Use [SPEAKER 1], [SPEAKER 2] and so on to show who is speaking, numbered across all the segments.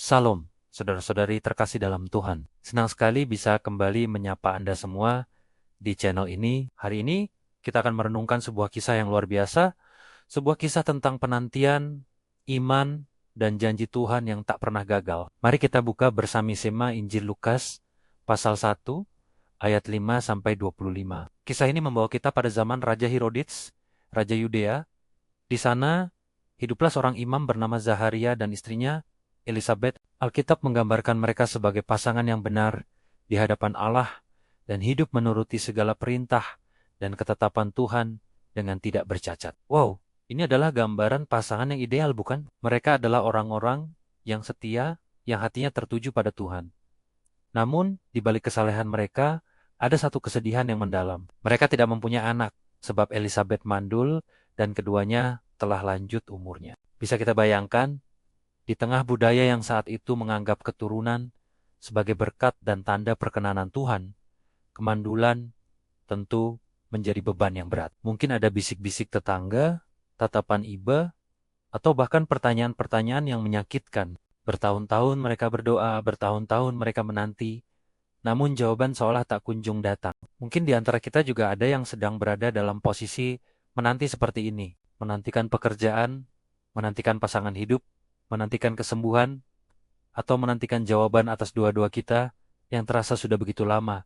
[SPEAKER 1] Salam, saudara-saudari terkasih dalam Tuhan. Senang sekali bisa kembali menyapa Anda semua di channel ini. Hari ini kita akan merenungkan sebuah kisah yang luar biasa, sebuah kisah tentang penantian, iman, dan janji Tuhan yang tak pernah gagal. Mari kita buka bersama-sama Injil Lukas pasal 1 ayat 5-25. Kisah ini membawa kita pada zaman Raja Herodes, Raja Yudea. Di sana hiduplah seorang imam bernama Zaharia dan istrinya Elizabeth. Alkitab menggambarkan mereka sebagai pasangan yang benar di hadapan Allah dan hidup menuruti segala perintah dan ketetapan Tuhan dengan tidak bercacat. Wow, ini adalah gambaran pasangan yang ideal, bukan? Mereka adalah orang-orang yang setia, yang hatinya tertuju pada Tuhan. Namun, di balik kesalehan mereka, ada satu kesedihan yang mendalam. Mereka tidak mempunyai anak, sebab Elizabeth mandul dan keduanya telah lanjut umurnya. Bisa kita bayangkan, di tengah budaya yang saat itu menganggap keturunan sebagai berkat dan tanda perkenanan Tuhan, kemandulan tentu menjadi beban yang berat. Mungkin ada bisik-bisik tetangga, tatapan iba, atau bahkan pertanyaan-pertanyaan yang menyakitkan. Bertahun-tahun mereka berdoa, bertahun-tahun mereka menanti, namun jawaban seolah tak kunjung datang. Mungkin di antara kita juga ada yang sedang berada dalam posisi menanti seperti ini. Menantikan pekerjaan, menantikan pasangan hidup, menantikan kesembuhan, atau menantikan jawaban atas doa-doa kita yang terasa sudah begitu lama.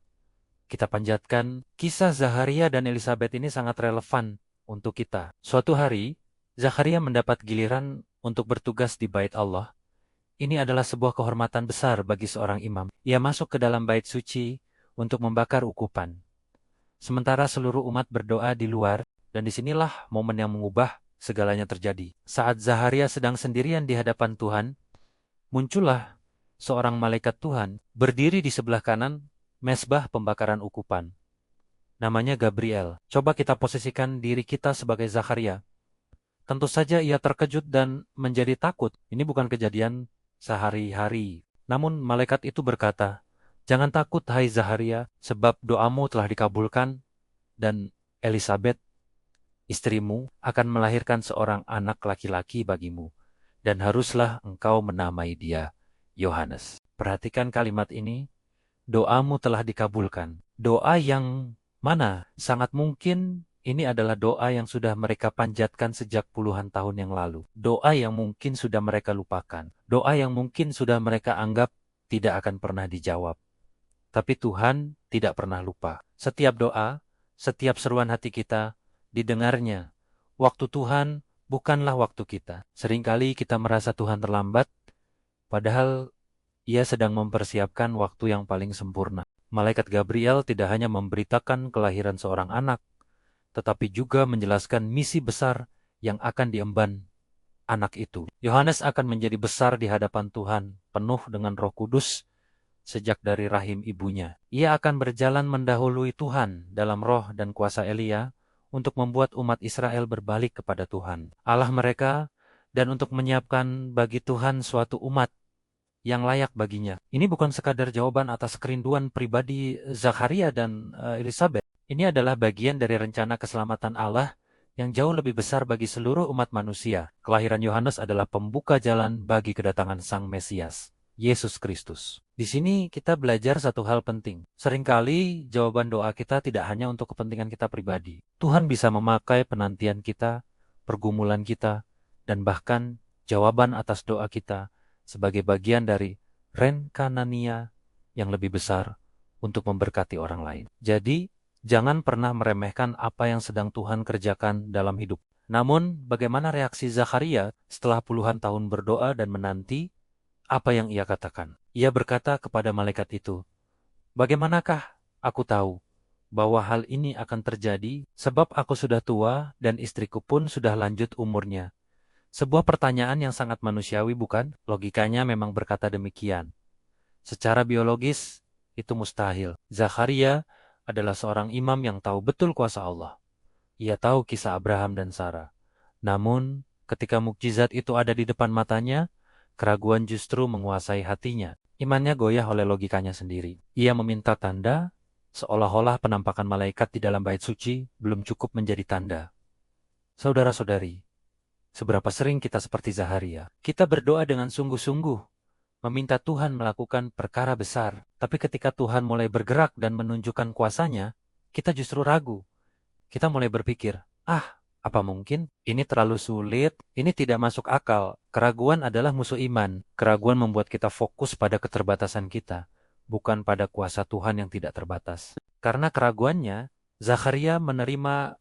[SPEAKER 1] Kita panjatkan, kisah Zaharia dan Elizabeth ini sangat relevan untuk kita. Suatu hari, Zaharia mendapat giliran untuk bertugas di bait Allah. Ini adalah sebuah kehormatan besar bagi seorang imam. Ia masuk ke dalam bait suci untuk membakar ukupan. Sementara seluruh umat berdoa di luar, dan disinilah momen yang mengubah segalanya terjadi. Saat Zaharia sedang sendirian di hadapan Tuhan, muncullah seorang malaikat Tuhan berdiri di sebelah kanan mezbah pembakaran ukupan. Namanya Gabriel. Coba kita posisikan diri kita sebagai Zaharia. Tentu saja ia terkejut dan menjadi takut. Ini bukan kejadian sehari-hari. Namun malaikat itu berkata, "Jangan takut hai Zaharia, sebab doamu telah dikabulkan dan Elizabeth, istrimu, akan melahirkan seorang anak laki-laki bagimu, dan haruslah engkau menamai dia Yohanes." Perhatikan kalimat ini, doamu telah dikabulkan. Doa yang mana? Sangat mungkin ini adalah doa yang sudah mereka panjatkan sejak puluhan tahun yang lalu. Doa yang mungkin sudah mereka lupakan. Doa yang mungkin sudah mereka anggap tidak akan pernah dijawab. Tapi Tuhan tidak pernah lupa. Setiap doa, setiap seruan hati kita didengarnya. Waktu Tuhan bukanlah waktu kita. Seringkali kita merasa Tuhan terlambat, padahal Ia sedang mempersiapkan waktu yang paling sempurna. Malaikat Gabriel tidak hanya memberitakan kelahiran seorang anak, tetapi juga menjelaskan misi besar yang akan diemban anak itu. Yohanes akan menjadi besar di hadapan Tuhan, penuh dengan Roh Kudus sejak dari rahim ibunya. Ia akan berjalan mendahului Tuhan dalam roh dan kuasa Elia untuk membuat umat Israel berbalik kepada Tuhan, Allah mereka, dan untuk menyiapkan bagi Tuhan suatu umat yang layak baginya. Ini bukan sekadar jawaban atas kerinduan pribadi Zakaria dan Elizabeth. Ini adalah bagian dari rencana keselamatan Allah yang jauh lebih besar bagi seluruh umat manusia. Kelahiran Yohanes adalah pembuka jalan bagi kedatangan Sang Mesias, Yesus Kristus. Di sini kita belajar satu hal penting. Seringkali jawaban doa kita tidak hanya untuk kepentingan kita pribadi. Tuhan bisa memakai penantian kita, pergumulan kita, dan bahkan jawaban atas doa kita sebagai bagian dari renkanania yang lebih besar untuk memberkati orang lain. Jadi, jangan pernah meremehkan apa yang sedang Tuhan kerjakan dalam hidup. Namun, bagaimana reaksi Zakaria setelah puluhan tahun berdoa dan menanti? Apa yang ia katakan? Ia berkata kepada malaikat itu, "Bagaimanakah aku tahu bahwa hal ini akan terjadi, sebab aku sudah tua dan istriku pun sudah lanjut umurnya?" Sebuah pertanyaan yang sangat manusiawi, bukan? Logikanya memang berkata demikian. Secara biologis, itu mustahil. Zakaria adalah seorang imam yang tahu betul kuasa Allah. Ia tahu kisah Abraham dan Sarah. Namun, ketika mukjizat itu ada di depan matanya, keraguan justru menguasai hatinya. Imannya goyah oleh logikanya sendiri. Ia meminta tanda, seolah-olah penampakan malaikat di dalam bait suci belum cukup menjadi tanda. Saudara-saudari, seberapa sering kita seperti Zaharia? Kita berdoa dengan sungguh-sungguh, meminta Tuhan melakukan perkara besar. Tapi ketika Tuhan mulai bergerak dan menunjukkan kuasanya, kita justru ragu. Kita mulai berpikir, apa mungkin? Ini terlalu sulit, ini tidak masuk akal. Keraguan adalah musuh iman. Keraguan membuat kita fokus pada keterbatasan kita, bukan pada kuasa Tuhan yang tidak terbatas. Karena keraguannya, Zakharia menerima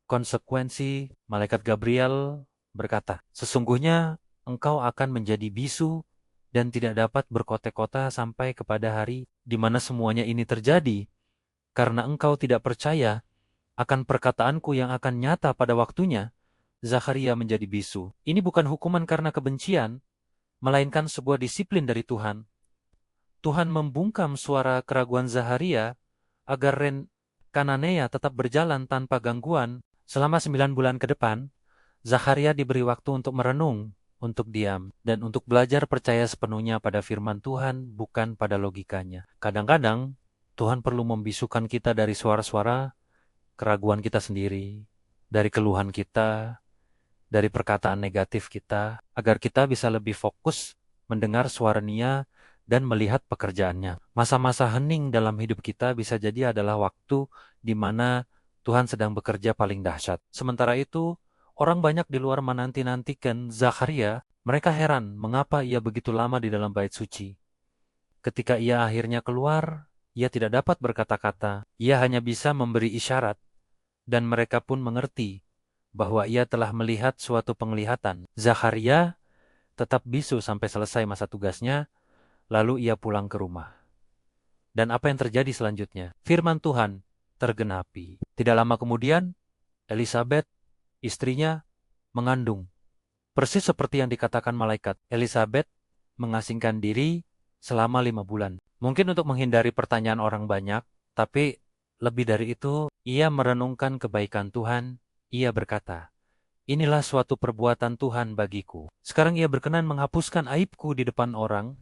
[SPEAKER 1] konsekuensi. Malaikat Gabriel berkata, sesungguhnya engkau akan menjadi bisu dan tidak dapat berkota-kota sampai kepada hari di mana semuanya ini terjadi, karena engkau tidak percaya akan perkataanku yang akan nyata pada waktunya. Zakharia menjadi bisu. Ini bukan hukuman karena kebencian, melainkan sebuah disiplin dari Tuhan. Tuhan membungkam suara keraguan Zakharia agar Ren Kananea tetap berjalan tanpa gangguan. Selama 9 bulan ke depan, Zakharia diberi waktu untuk merenung, untuk diam, dan untuk belajar percaya sepenuhnya pada firman Tuhan, bukan pada logikanya. Kadang-kadang, Tuhan perlu membisukan kita dari suara-suara keraguan kita sendiri, dari keluhan kita, dari perkataan negatif kita, agar kita bisa lebih fokus mendengar suara Nia dan melihat pekerjaannya. Masa-masa hening dalam hidup kita bisa jadi adalah waktu di mana Tuhan sedang bekerja paling dahsyat. Sementara itu, orang banyak di luar menanti-nantikan Zakharia. Mereka heran mengapa ia begitu lama di dalam bait suci. Ketika ia akhirnya keluar, ia tidak dapat berkata-kata. Ia hanya bisa memberi isyarat. Dan mereka pun mengerti bahwa ia telah melihat suatu penglihatan. Zakharia tetap bisu sampai selesai masa tugasnya, lalu ia pulang ke rumah. Dan apa yang terjadi selanjutnya? Firman Tuhan tergenapi. Tidak lama kemudian, Elisabeth, istrinya, mengandung. Persis seperti yang dikatakan malaikat, Elisabeth mengasingkan diri selama 5 bulan. Mungkin untuk menghindari pertanyaan orang banyak, tapi lebih dari itu, ia merenungkan kebaikan Tuhan. Ia berkata, inilah suatu perbuatan Tuhan bagiku. Sekarang ia berkenan menghapuskan aibku di depan orang.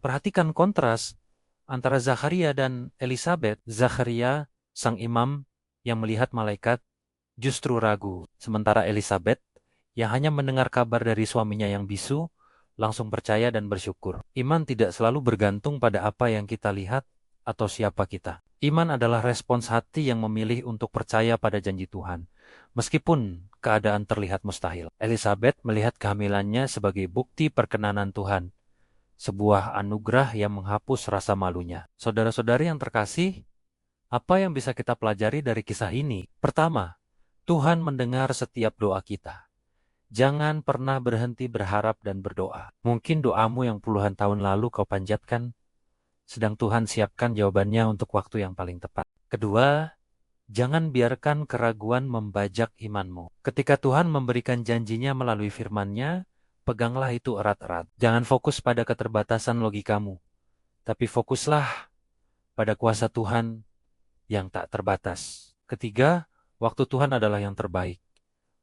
[SPEAKER 1] Perhatikan kontras antara Zakharia dan Elisabeth. Zakharia, sang imam yang melihat malaikat, justru ragu. Sementara Elisabeth, yang hanya mendengar kabar dari suaminya yang bisu, langsung percaya dan bersyukur. Iman tidak selalu bergantung pada apa yang kita lihat atau siapa kita. Iman adalah respons hati yang memilih untuk percaya pada janji Tuhan, meskipun keadaan terlihat mustahil. Elisabeth melihat kehamilannya sebagai bukti perkenanan Tuhan, sebuah anugerah yang menghapus rasa malunya. Saudara-saudari yang terkasih, apa yang bisa kita pelajari dari kisah ini? Pertama, Tuhan mendengar setiap doa kita. Jangan pernah berhenti berharap dan berdoa. Mungkin doamu yang puluhan tahun lalu kau panjatkan, sedang Tuhan siapkan jawabannya untuk waktu yang paling tepat. Kedua, jangan biarkan keraguan membajak imanmu. Ketika Tuhan memberikan janjinya melalui firman-Nya, peganglah itu erat-erat. Jangan fokus pada keterbatasan logikamu, tapi fokuslah pada kuasa Tuhan yang tak terbatas. Ketiga, waktu Tuhan adalah yang terbaik.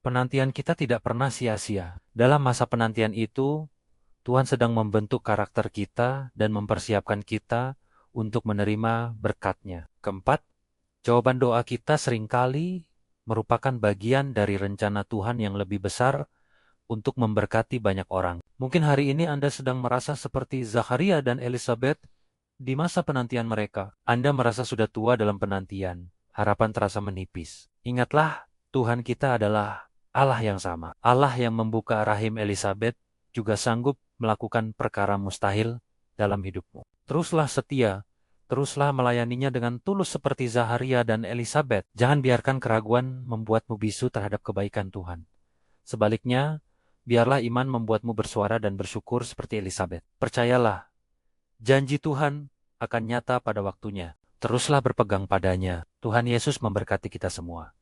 [SPEAKER 1] Penantian kita tidak pernah sia-sia. Dalam masa penantian itu, Tuhan sedang membentuk karakter kita dan mempersiapkan kita untuk menerima berkat-Nya. Keempat, jawaban doa kita seringkali merupakan bagian dari rencana Tuhan yang lebih besar untuk memberkati banyak orang. Mungkin hari ini Anda sedang merasa seperti Zakharia dan Elisabeth di masa penantian mereka. Anda merasa sudah tua dalam penantian. Harapan terasa menipis. Ingatlah, Tuhan kita adalah Allah yang sama. Allah yang membuka rahim Elisabeth juga sanggup melakukan perkara mustahil dalam hidupmu. Teruslah setia, teruslah melayaninya dengan tulus seperti Zakharia dan Elisabeth. Jangan biarkan keraguan membuatmu bisu terhadap kebaikan Tuhan. Sebaliknya, biarlah iman membuatmu bersuara dan bersyukur seperti Elisabeth. Percayalah, janji Tuhan akan nyata pada waktunya. Teruslah berpegang padanya. Tuhan Yesus memberkati kita semua.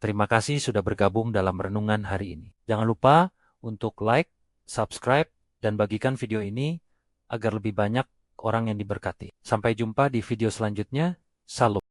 [SPEAKER 1] Terima kasih sudah bergabung dalam renungan hari ini. Jangan lupa untuk like, subscribe, dan bagikan video ini agar lebih banyak orang yang diberkati. Sampai jumpa di video selanjutnya. Salam.